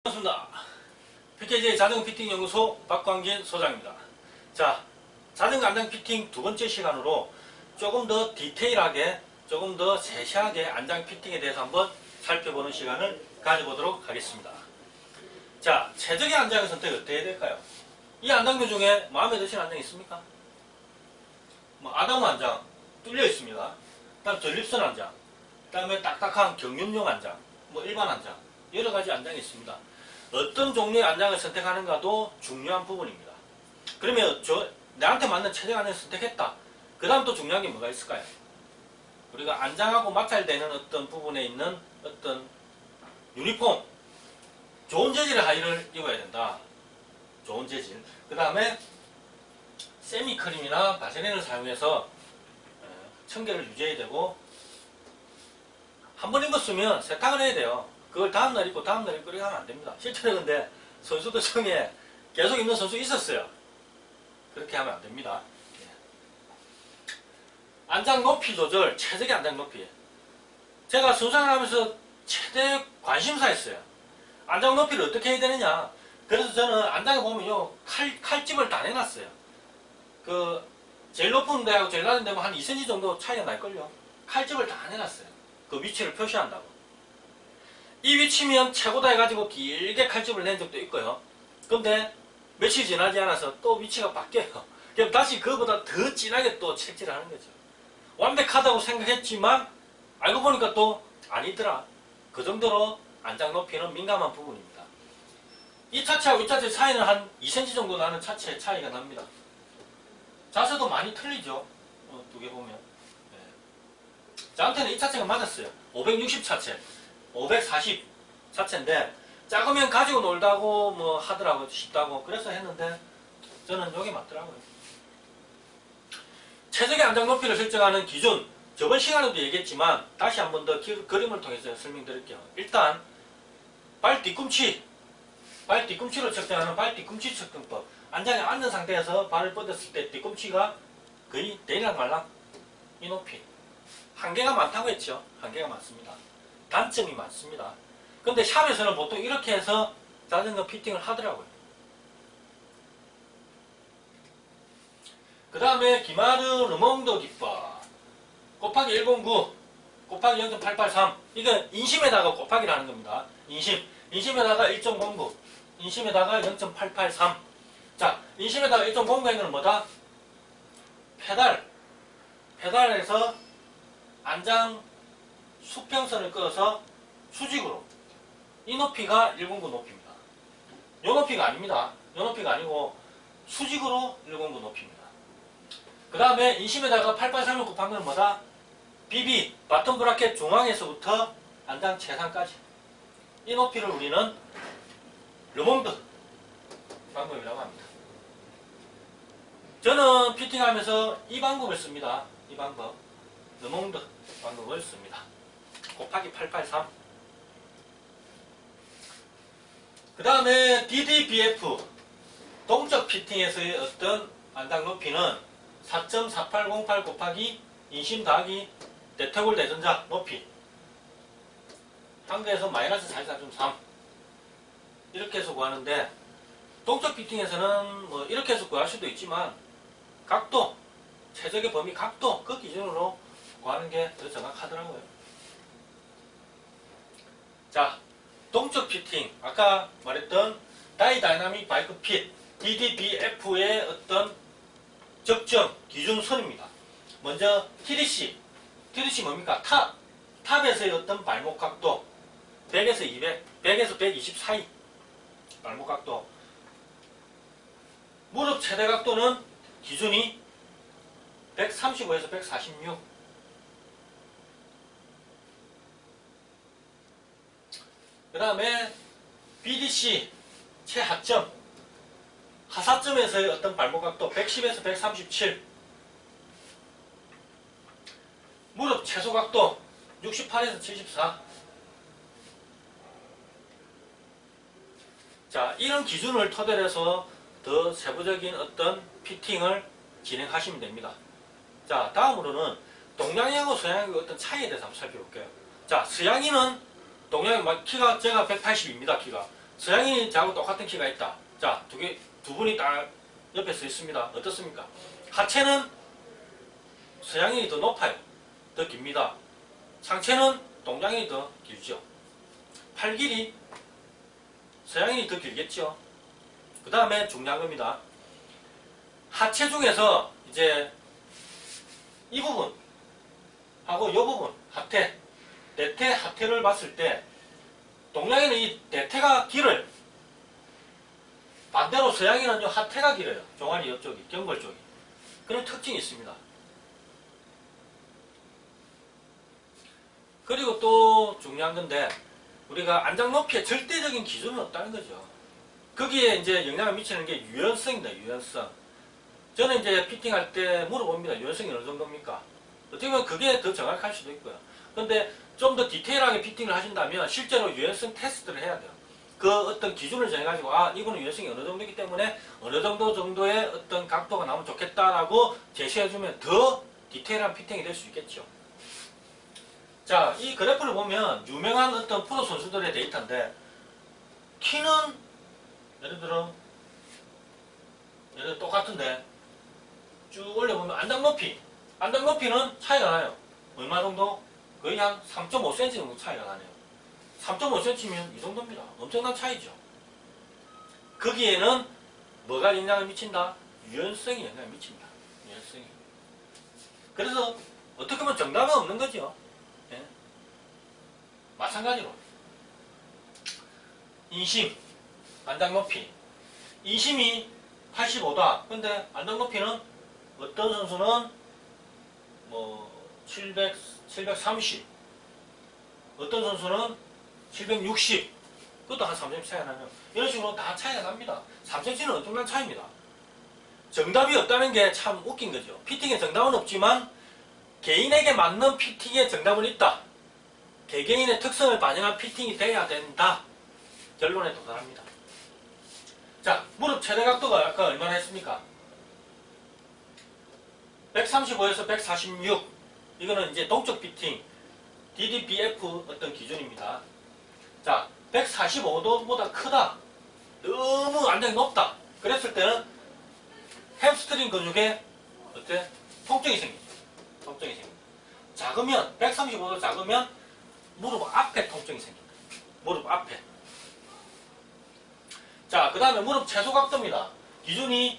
반갑습니다. PKJ 자전거 피팅 연구소 박광진 소장입니다. 자, 자전거 안장 피팅 두 번째 시간으로 조금 더 디테일하게, 조금 더 세세하게 안장 피팅에 대해서 한번 살펴보는 시간을 가져보도록 하겠습니다. 자, 최적의 안장의 선택이 어떻게 해야 될까요? 이 안장들 중에 마음에 드시는 안장이 있습니까? 아담 안장 뚫려 있습니다. 그다음 전립선 안장, 그다음에 딱딱한 경륜용 안장, 일반 안장, 여러 가지 안장이 있습니다. 어떤 종류의 안장을 선택하는가도 중요한 부분입니다. 그러면 나한테 맞는 최적 안장을 선택했다. 그 다음 또 중요한 게 뭐가 있을까요? 우리가 안장하고 마찰되는 어떤 부분에 있는 어떤 유니폼, 좋은 재질의 하의를 입어야 된다. 좋은 재질. 그 다음에 세미크림이나 바세린을 사용해서 청결을 유지해야 되고, 한 번 입었으면 세탁을 해야 돼요. 그걸 다음날 입고 다음날 입고 그렇게 하면 안됩니다. 실제로 근데 선수들 중에 계속 입는 선수 있었어요. 그렇게 하면 안됩니다. 안장 높이 조절, 최적의 안장 높이. 제가 수상을 하면서 최대 관심사였어요. 안장 높이를 어떻게 해야 되느냐. 그래서 저는 안장에 보면 요 칼집을 다 내놨어요. 제일 높은 데하고 제일 낮은 데면 한 2cm 정도 차이가 날걸요. 칼집을 다 내놨어요. 그 위치를 표시한다고. 이 위치면 최고다 해가지고 길게 칼집을 낸 적도 있고요. 근데 며칠 지나지 않아서 또 위치가 바뀌어요. 그럼 다시 그거보다 더 진하게 또 색칠을 하는 거죠. 완벽하다고 생각했지만 알고 보니까 또 아니더라. 그 정도로 안장 높이는 민감한 부분입니다. 이 차체하고 이 차체 차이는 한 2cm 정도 나는 차체 차이가 납니다. 자세도 많이 틀리죠. 두 개 보면. 저한테는 이 차체가 맞았어요. 560 차체, 540 차체인데 작으면 가지고 놀다고 하더라고, 싶다고 그래서 했는데 저는 이게 맞더라고요. 최적의 안장 높이를 설정하는 기준, 저번 시간에도 얘기했지만 다시 한 번 더 그림을 통해서 설명드릴게요. 일단 발 뒤꿈치로 측정하는 발 뒤꿈치 측정법. 안장에 앉은 상태에서 발을 뻗었을 때 뒤꿈치가 거의 내리락 말락 이 높이. 한계가 많다고 했죠. 한계가 많습니다. 단점이 많습니다. 근데 샵에서는 보통 이렇게 해서 자전거 피팅을 하더라고요. 그 다음에 기마르 르몽도 기법 곱하기 109 곱하기 0.883. 이건 인심에다가 곱하기를 하는 겁니다. 인심에다가 1.09 인심에다가 0.883. 자, 인심에다가 1.09는 뭐다? 페달에서 안장 수평선을 끌어서 수직으로. 이 높이가 109 높이입니다. 요 높이가 아닙니다. 요 높이가 아니고 수직으로 109 높이입니다. 그 다음에 인심에다가 883을 곱한 건 뭐다? BB, 바텀 브라켓 중앙에서부터 안장 최상까지. 이 높이를 우리는 르몽드 방법이라고 합니다. 저는 피팅하면서 이 방법을 씁니다. 이 방법. 르몽드 방법을 씁니다. 곱하기 883. 그 다음에 DDBF 동적 피팅에서의 어떤 안장 높이는 4.4808 곱하기 인심 더하기 대퇴골 대전자 높이. 한국에서 마이너스 44.3 이렇게 해서 구하는데, 동적 피팅에서는 이렇게 해서 구할 수도 있지만 각도, 최적의 범위 각도, 그 기준으로 구하는 게 더 정확하더라고요. 자, 동적 피팅, 아까 말했던 다이다이나믹 바이크 핏 DDBF의 어떤 적정 기준선입니다. 먼저 TDC 뭡니까? 탑에서의 어떤 발목 각도 100에서 200, 100에서 120 사이 발목 각도. 무릎 최대 각도는 기준이 135에서 146. 그 다음에 BDC 최하점, 하사점에서의 어떤 발목 각도 110에서 137. 무릎 최소 각도 68에서 74. 자, 이런 기준을 토대로 해서 더 세부적인 어떤 피팅을 진행하시면 됩니다. 자, 다음으로는 동양인하고 서양인의 어떤 차이에 대해서 한번 살펴볼게요. 자, 서양인은 동양인 키가 제가 180입니다. 키가. 서양인하고 똑같은 키가 있다. 자, 두 분이 딱 옆에 서 있습니다. 어떻습니까? 하체는 서양인이 더 높아요. 더 깁니다. 상체는 동양인이 더 길죠. 팔 길이 서양인이 더 길겠죠. 그 다음에 중요한 겁니다. 하체 중에서 이제 이 부분 하고 이 부분 하태, 대퇴, 하태를 봤을 때 동양인은 이 대퇴가 길어요. 반대로 서양인은 이 하태가 길어요. 종아리 이쪽이, 경골 쪽이. 그런 특징이 있습니다. 그리고 또 중요한 건데 우리가 안장 높이의 절대적인 기준은 없다는 거죠. 거기에 이제 영향을 미치는 게 유연성입니다. 유연성. 저는 이제 피팅할 때 물어봅니다. 유연성이 어느 정도입니까? 어떻게 보면 그게 더 정확할 수도 있고요. 근데 좀 더 디테일하게 피팅을 하신다면 실제로 유연성 테스트를 해야 돼요. 그 어떤 기준을 정해가지고 이거는 유연성이 어느 정도이기 때문에 어느 정도의 어떤 각도가 나오면 좋겠다라고 제시해주면 더 디테일한 피팅이 될 수 있겠죠. 자, 이 그래프를 보면 유명한 어떤 프로 선수들의 데이터인데 키는 예를 들어 똑같은데 쭉 올려보면 안장 높이는 차이가 나요. 얼마 정도? 거의 한 3.5cm 정도 차이가 나네요. 3.5cm면 이 정도입니다. 엄청난 차이죠. 거기에는 뭐가 영향을 미친다? 유연성이 영향을 미칩니다. 유연성이. 그래서 어떻게 보면 정답은 없는 거죠. 예? 마찬가지로 인심, 안장 높이. 인심이 85다. 근데 안장 높이는 어떤 선수는 뭐 730, 어떤 선수는 760, 그것도 한 3cm 차이가 나요. 이런 식으로 다 차이가 납니다. 3cm는 엄청난 차이입니다. 정답이 없다는 게 참 웃긴 거죠. 피팅에 정답은 없지만 개인에게 맞는 피팅에 정답은 있다. 개개인의 특성을 반영한 피팅이 돼야 된다. 결론에 도달합니다. 자, 무릎 최대 각도가 아까 얼마나 했습니까? 135에서 146. 이거는 이제 동적 피팅, DDBF 어떤 기준입니다. 자, 145도보다 크다. 너무 안장이 높다. 그랬을 때는 햄스트링 근육에 어때? 통증이 생기죠. 통증이 생깁니다. 작으면, 135도 작으면 무릎 앞에 통증이 생깁니다. 무릎 앞에. 자, 그 다음에 무릎 최소 각도입니다. 기준이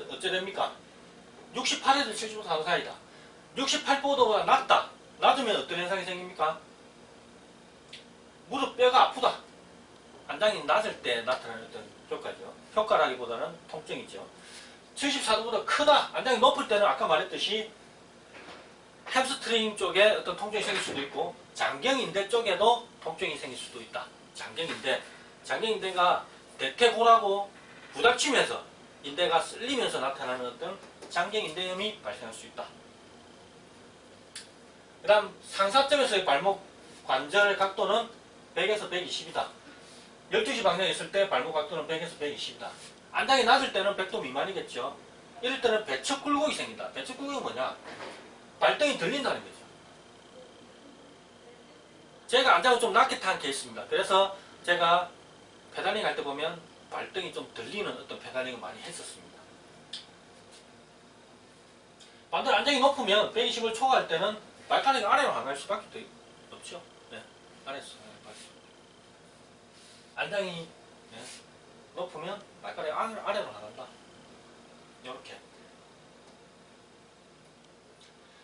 어째 됩니까? 68에서 70도 사이다. 68보다보다 낮다. 낮으면 어떤 현상이 생깁니까? 무릎 뼈가 아프다. 안장이 낮을 때 나타나는 어떤 효과죠. 효과라기보다는 통증이죠. 74도보다 크다. 안장이 높을 때는 아까 말했듯이 햄스트링 쪽에 어떤 통증이 생길 수도 있고 장경인대 쪽에도 통증이 생길 수도 있다. 장경인대가 대퇴골하고 부닥치면서 인대가 쓸리면서 나타나는 어떤 장경인대염이 발생할 수 있다. 그 다음 상사점에서의 발목 관절 각도는 100에서 120이다. 12시 방향에 있을 때 발목 각도는 100에서 120이다. 안장이 낮을 때는 100도 미만이겠죠. 이럴 때는 배척 굴곡이 생긴다. 배척 굴곡이 뭐냐? 발등이 들린다는 거죠. 제가 안장을 좀 낮게 탄 케이스입니다. 그래서 제가 페달링 할 때 보면 발등이 좀 들리는 어떤 페달링을 많이 했었습니다. 반대로 안장이 높으면 120을 초과할 때는 발가락이 아래로 나갈 수밖에 없죠. 네, 아래로 안장이 높으면 발가락이 아래로 나간다. 이렇게.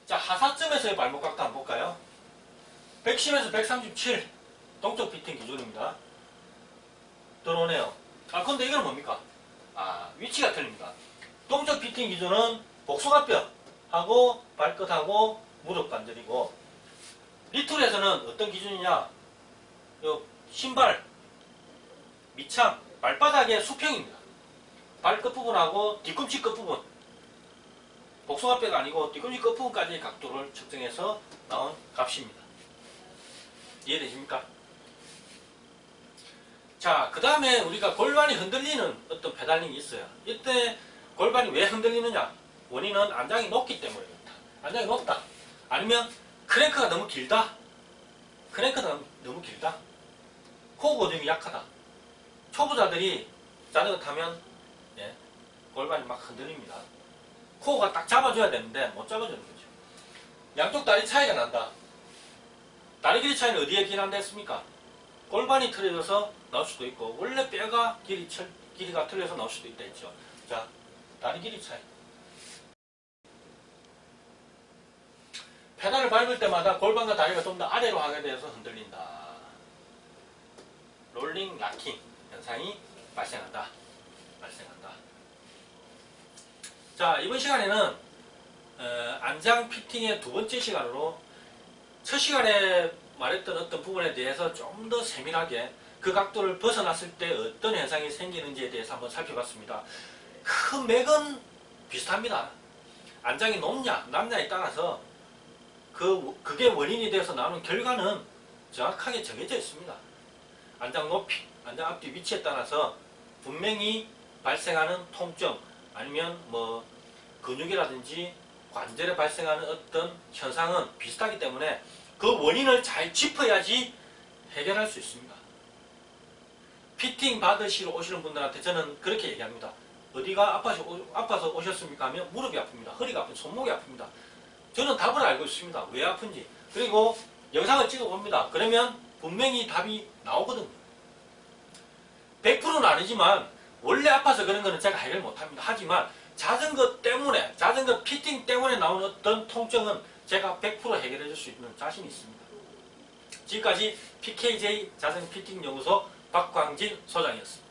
자, 하사점에서의 발목 각도 한번 볼까요? 110에서 137 동적 피팅 기준입니다. 들어오네요. 근데 이건 뭡니까? 위치가 틀립니다. 동적 피팅 기준은 복숭아뼈하고 발끝하고 무릎 관절이고, 리툴에서는 어떤 기준이냐? 요 신발, 밑창, 발바닥의 수평입니다. 발끝 부분하고 뒤꿈치 끝 부분, 복숭아뼈가 아니고 뒤꿈치 끝 부분까지의 각도를 측정해서 나온 값입니다. 이해되십니까? 자, 그 다음에 우리가 골반이 흔들리는 어떤 페달링이 있어요. 이때 골반이 왜 흔들리느냐? 원인은 안장이 높기 때문입니다. 안장이 높다. 아니면 크랭크가 너무 길다. 크랭크가 너무 길다. 코어 고정이 약하다. 초보자들이 자전거 타면 예, 골반이 막 흔들립니다. 코어가 딱 잡아줘야 되는데 못 잡아주는 거죠. 양쪽 다리 차이가 난다. 다리 길이 차이는 어디에 기인한댔습니까? 골반이 틀어져서 나올 수도 있고 원래 뼈가 길이가 틀려서 나올 수도 있다 했죠. 자, 다리 길이 차이. 페달을 밟을 때마다 골반과 다리가 좀 더 아래로 하게 되어서 흔들린다. 롤링 락킹 현상이 발생한다. 자, 이번 시간에는 안장 피팅의 두 번째 시간으로 첫 시간에 말했던 어떤 부분에 대해서 좀 더 세밀하게 그 각도를 벗어났을 때 어떤 현상이 생기는지에 대해서 한번 살펴봤습니다. 그 맥은 비슷합니다. 안장이 높냐 낮냐에 따라서 그게 원인이 되어서 나오는 결과는 정확하게 정해져 있습니다. 안장 높이, 안장 앞뒤 위치에 따라서 분명히 발생하는 통증 아니면 뭐 근육이라든지 관절에 발생하는 어떤 현상은 비슷하기 때문에 그 원인을 잘 짚어야지 해결할 수 있습니다. 피팅 받으시러 오시는 분들한테 저는 그렇게 얘기합니다. 어디가 아파서 오셨습니까? 하면 무릎이 아픕니다. 허리가 아픕니다. 손목이 아픕니다. 저는 답을 알고 있습니다. 왜 아픈지. 그리고 영상을 찍어 봅니다. 그러면 분명히 답이 나오거든요. 100%는 아니지만 원래 아파서 그런 거는 제가 해결 못합니다. 하지만 자전거 피팅 때문에 나오는 어떤 통증은 제가 100% 해결해 줄 수 있는 자신이 있습니다. 지금까지 PKJ 자전거 피팅 연구소 박광진 소장이었습니다.